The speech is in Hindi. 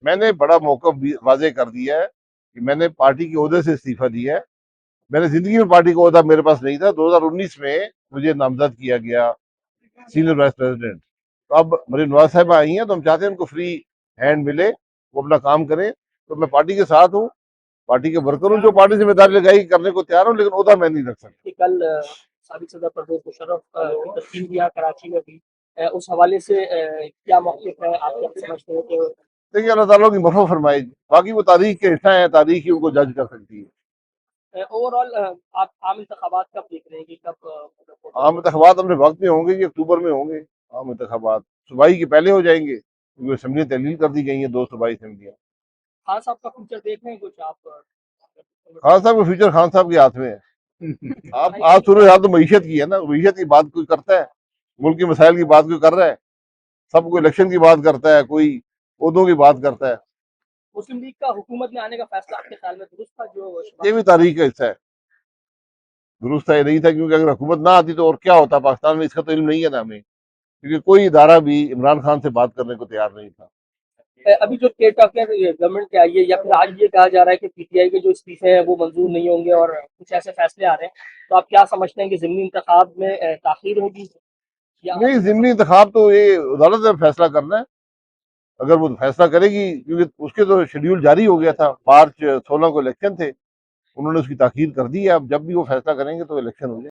मैंने बड़ा मौका वाजे कर दिया है कि मैंने पार्टी के ओहदे से इस्तीफा दिया है। मैंने जिंदगी में पार्टी का ओहदा मेरे पास नहीं था। 2019 में मुझे नामजद किया गया सीनियर वाइस प्रेसिडेंट। तो अब मेरे नवाज साहब आई हैं, तो हम चाहते हैं उनको फ्री हैंड मिले, वो अपना काम करें। तो मैं पार्टी के साथ हूँ, पार्टी के वर्कर हूँ, जो पार्टी जिम्मेदारी लगाई करने को तैयार हूँ, लेकिन ओहदा मैं नहीं रख सकता। कल साबिक सदर परवेज मुशर्रफ की तस्वीर दिया कराची में भी, उस हवाले से क्या मौक़िफ़ है, आप क्या समझते हैं कि देखिए, अल्लाह ताला की मफ़फ़ फरमाए। बाकी वो तारीख के हिस्सा है, तारीख ही उनको जज कर सकती है। ओवरऑल आप आम इंतखाबात कब देख रहे हैं कि कब आम इंतखाबात अपने वक्त में होंगे, ये अक्टूबर में होंगे। आम इंतखाबात सूबाई के पहले हो जाएंगे, क्योंकि असम्बली तहलील कर दी गई हैं, 2 सूबाई असम्बलियाँ। खान साहब का फ्यूचर देख रहे हैं कुछ आप? खान साहब का फ्यूचर खान साहब के हाथ में है। आप आज सूरत हाल तो मीशत की है ना, मीशत की बात कोई करता है, मुल्क के मसाइल की बात कोई कर रहा है? सब कोई इलेक्शन की बात करता है, कोई ओहदों की बात करता है। मुस्लिम लीग का हुकूमत में आने का फैसला आपके ख्याल में दुरुस्त था? ये भी तारीख का हिस्सा है। दुरुस्त है नहीं था, क्योंकि अगर हुकूमत ना आती तो और क्या होता पाकिस्तान में, इसका तो इल्म नहीं है ना हमें, क्योंकि कोई इदारा भी इमरान खान से बात करने को तैयार नहीं था। अभी जो केयरटेकर गवर्नमेंट के आई है, या फिर आज ये कहा जा रहा है कि पीटीआई के जो इस्तीफे हैं वो मंजूर नहीं होंगे और कुछ ऐसे फैसले आ रहे हैं, तो आप क्या समझते हैं कि ज़िमनी इंतखाब में ताख़ीर होगी या नहीं, ज़िमनी इंतखाब तो ये अदालत ने फैसला करना है। अगर वो फैसला करेगी, क्योंकि उसके तो शेड्यूल जारी हो गया था, मार्च 16 को इलेक्शन थे, उन्होंने उसकी ताख़ीर कर दी है। अब जब भी वो फैसला करेंगे तो इलेक्शन हो जाए।